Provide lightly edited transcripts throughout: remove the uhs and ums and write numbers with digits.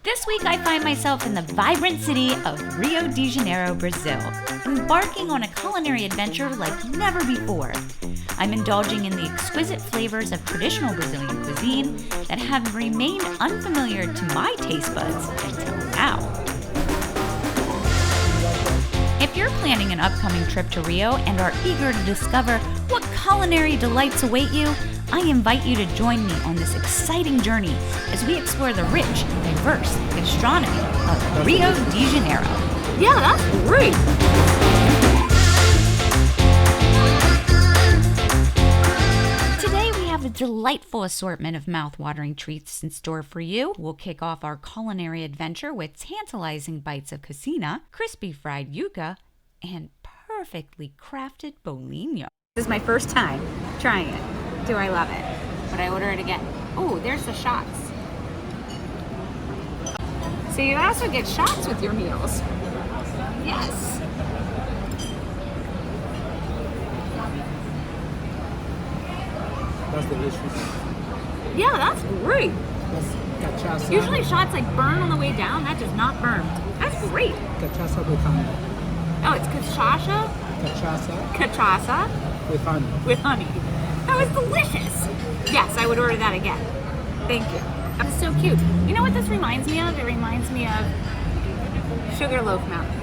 This week I find myself in the vibrant city of Rio de Janeiro, Brazil, embarking on a culinary adventure like never before. I'm indulging in the exquisite flavors of traditional Brazilian cuisine that have remained unfamiliar to my taste buds until now. If you're planning an upcoming trip to Rio and are eager to discover what culinary delights await you, I invite you to join me on this exciting journey as we explore the rich and diverse gastronomy of Rio de Janeiro. Yeah, that's great. Today we have a delightful assortment of mouth-watering treats in store for you. We'll kick off our culinary adventure with tantalizing bites of coxinha, crispy fried yuca, and perfectly crafted bolinho. This is my first time trying it. Do I love it? Would I order it again? Oh, there's the shots. So you also get shots with your meals. Yes. That's delicious. Yeah, that's great. That's cachaça. Usually shots like burn on the way down. That does not burn. That's great. Cachaça with honey. Oh, it's cachaça? Cachaça Cachaça with honey. with honey. That was delicious. Yes, I would order that again. Thank you. That's so cute. You know what this reminds me of? It reminds me of Sugarloaf Mountain.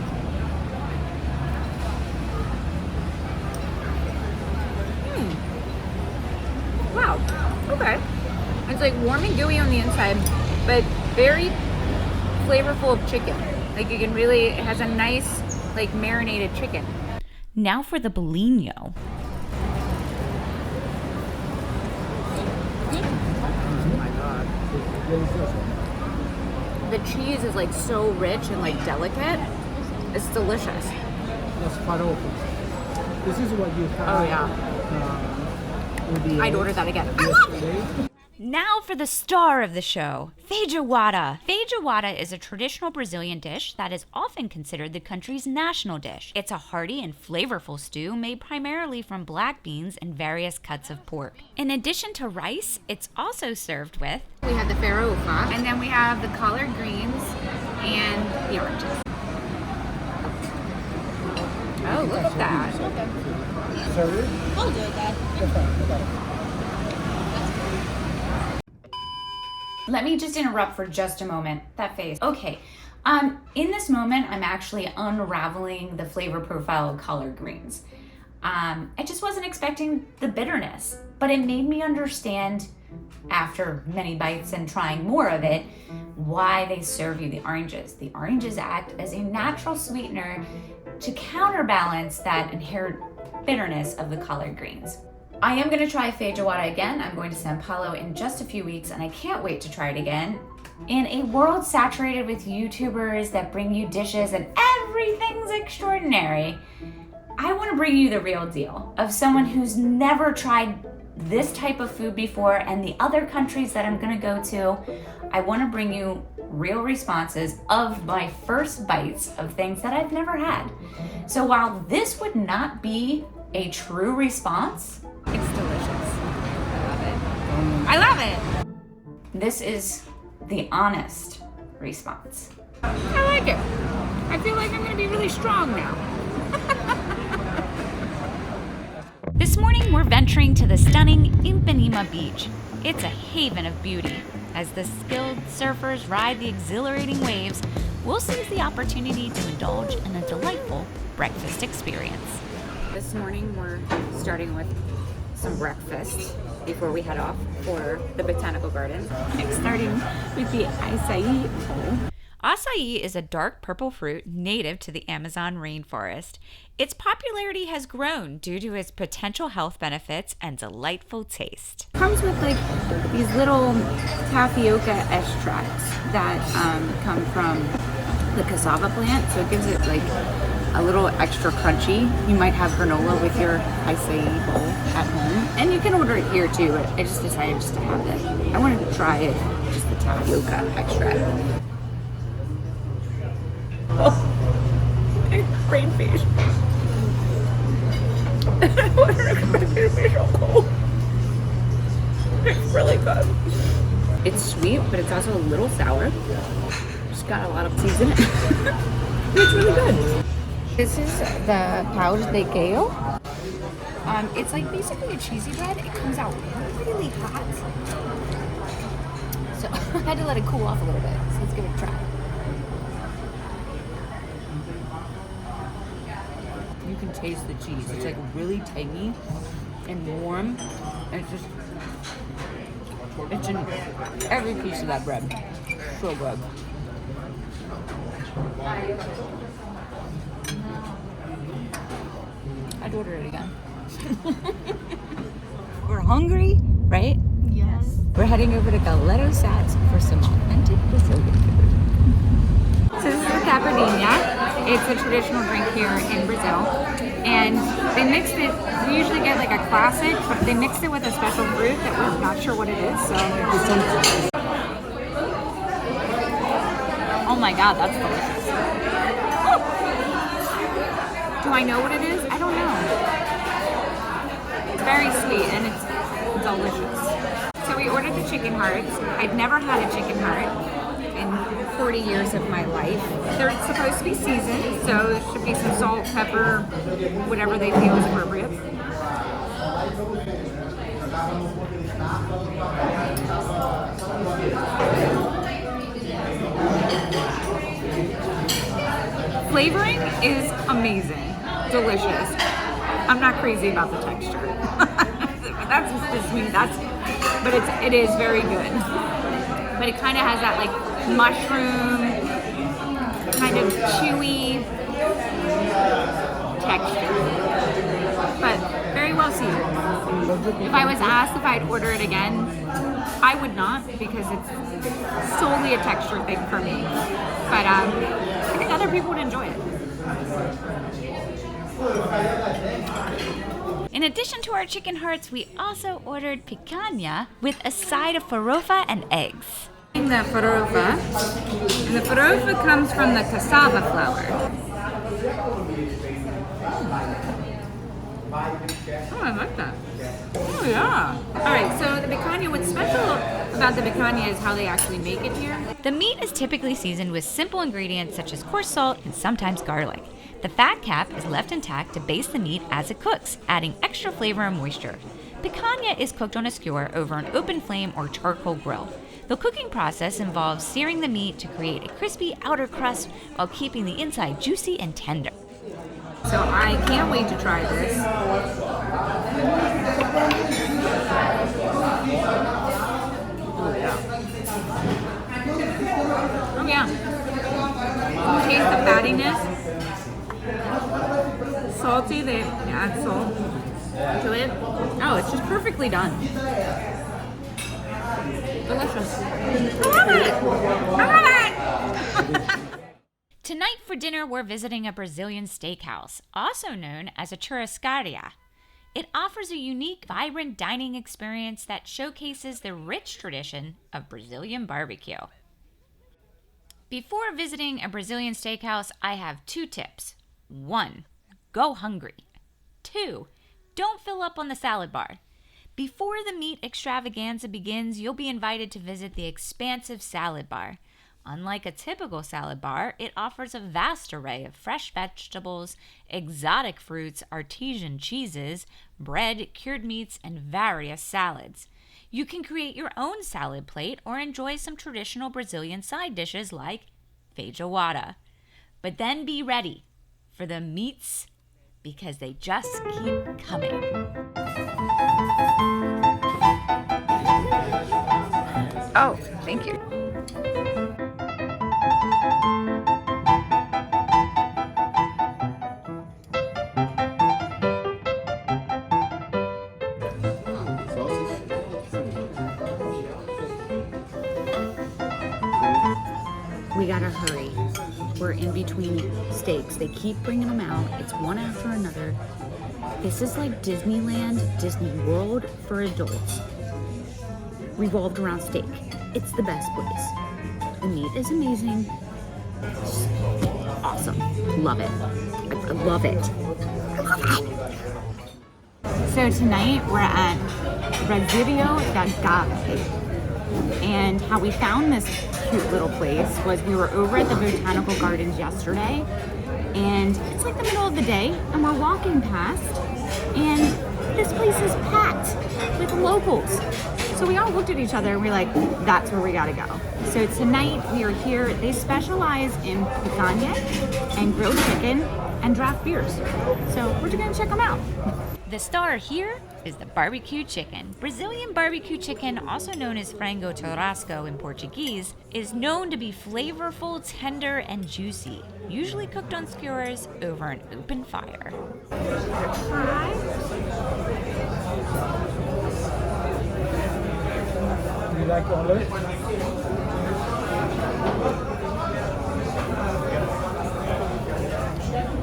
Wow. Okay. It's like warm and gooey on the inside, but very flavorful of chicken. Like you can really, it has a nice, like marinated chicken. Now for the bolinho. Oh my god. It's delicious. The cheese is like so rich and like delicate. It's delicious. That's farofa. This is what you have. Oh yeah. With the I'd eggs order that again. yesterday. Now for the star of the show, feijoada. Feijoada is a traditional Brazilian dish that is often considered the country's national dish. It's a hearty and flavorful stew made primarily from black beans and various cuts of pork. In addition to rice, it's also served with We have the farofa, and then we have the collard greens and the oranges. Oh, look at that. Sorry? I'll do it, Dad. That's fine. I got it. Let me just interrupt for just a moment. That face. Okay. In this moment, I'm actually unraveling the flavor profile of collard greens. I just wasn't expecting the bitterness, but it made me understand, after many bites and trying more of it, why they serve you the oranges. The oranges act as a natural sweetener to counterbalance that inherent bitterness of the collard greens. I am going to try feijoada again. I'm going to Sao Paulo in just a few weeks, and I can't wait to try it again. In a world saturated with YouTubers that bring you dishes and everything's extraordinary, I want to bring you the real deal of someone who's never tried this type of food before, and the other countries that I'm going to go to. I want to bring you real responses of my first bites of things that I've never had. So while this would not be a true response, It's delicious. I love it. I love it. this is the honest response. I like it. I feel like I'm going to be really strong now. This morning, we're venturing to the stunning Ipanema Beach. It's a haven of beauty. As the skilled surfers ride the exhilarating waves, we'll seize the opportunity to indulge in a delightful breakfast experience. This morning we're starting with some breakfast before we head off for the botanical gardens. I'm starting with the açaí bowl. Açaí is a dark purple fruit native to the Amazon rainforest. Its popularity has grown due to its potential health benefits and delightful taste. Comes with like these little tapioca extracts that come from the cassava plant, so it gives it like a little extra crunchy. You might have granola with your açaí bowl at home, and you can order it here too, but I just decided just to have this. I wanted to try it, just the tapioca extract. Oh, brain fish. I wasn't expecting it to be so cold. It's really good. It's sweet, but it's also a little sour. It's got a lot of cheese in it. It's really good. This is the pão de queijo. It's like basically a cheesy bread. It comes out really hot. So I had to let it cool off a little bit. So let's give it a try. You can taste the cheese. It's like really tangy and warm. And it's in every piece of that bread. So good. I'd order it again. We're hungry, right? Yes. We're heading over to Gallerosats for some authentic Brazilian food. So this is the caipirinha. It's a traditional drink here in Brazil. And they mixed it, we usually get like a classic, but they mixed it with a special fruit that we're not sure what it is, so. Oh my God, that's delicious. Oh. Do I know what it is? I don't know. It's very sweet and it's delicious. So we ordered the chicken hearts. I've never had a chicken heart in 40 years of my life. They're supposed to be seasoned, so there should be some salt, pepper, whatever they feel is appropriate. Flavoring is amazing, delicious. I'm not crazy about the texture. That's just me. But it is very good. But it kind of has that like mushroom, kind of chewy texture. But very well seasoned. If I was asked if I'd order it again, I would not, because it's solely a texture thing for me. But I think other people would enjoy it. In addition to our chicken hearts, we also ordered picanha with a side of farofa and eggs. The farofa, and the farofa comes from the cassava flour. Oh, I like that. Oh yeah. All right, so the picanha, what's special about the picanha is how they actually make it here. The meat is typically seasoned with simple ingredients such as coarse salt and sometimes garlic. The fat cap is left intact to baste the meat as it cooks, adding extra flavor and moisture. Picanha is cooked on a skewer over an open flame or charcoal grill. The cooking process involves searing the meat to create a crispy outer crust while keeping the inside juicy and tender. So I can't wait to try this. Oh yeah. Taste the fattiness. Salty, they add salt to it. Oh, it's just perfectly done. Delicious. I love it! I love it! Tonight for dinner, we're visiting a Brazilian steakhouse, also known as a Turascaria. It offers a unique, vibrant dining experience that showcases the rich tradition of Brazilian barbecue. Before visiting a Brazilian steakhouse, I have 2 tips. 1, go hungry. 2, don't fill up on the salad bar. Before the meat extravaganza begins, you'll be invited to visit the expansive salad bar. Unlike a typical salad bar, it offers a vast array of fresh vegetables, exotic fruits, artisan cheeses, bread, cured meats, and various salads. You can create your own salad plate or enjoy some traditional Brazilian side dishes like feijoada. But then be ready for the meats, because they just keep coming. Oh, thank you. We gotta hurry. We're in between steaks. They keep bringing them out. It's one after another. This is like Disneyland, Disney World for adults, revolved around steak. It's the best place. The meat is amazing. It's awesome. Love it. I love it. So tonight we're at Brasileiro da Gávea. And how we found this cute little place was we were over at the Botanical Gardens yesterday, and it's like the middle of the day, and we're walking past, and this place is packed with locals. So we all looked at each other and we're like, that's where we gotta go. So tonight we are here. They specialize in Picana and grilled chicken and draft beers. So we're gonna check them out. The star here is the barbecue chicken. Brazilian barbecue chicken, also known as frango churrasco in Portuguese, is known to be flavorful, tender, and juicy, usually cooked on skewers over an open fire. Do you like olive?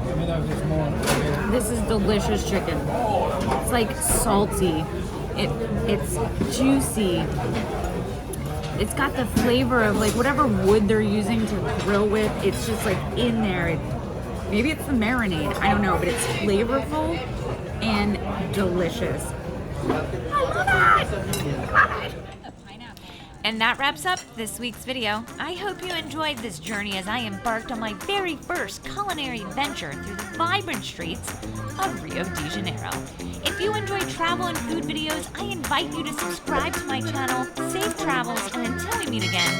Give me that this morning. This is delicious chicken. It's like salty. It's juicy. It's got the flavor of like whatever wood they're using to grill with. It's just like in there. Maybe it's the marinade. I don't know, but it's flavorful and delicious. I love it! God. And that wraps up this week's video. I hope you enjoyed this journey as I embarked on my very first culinary adventure through the vibrant streets of Rio de Janeiro. If you enjoy travel and food videos, I invite you to subscribe to my channel. Safe travels, and until we meet again,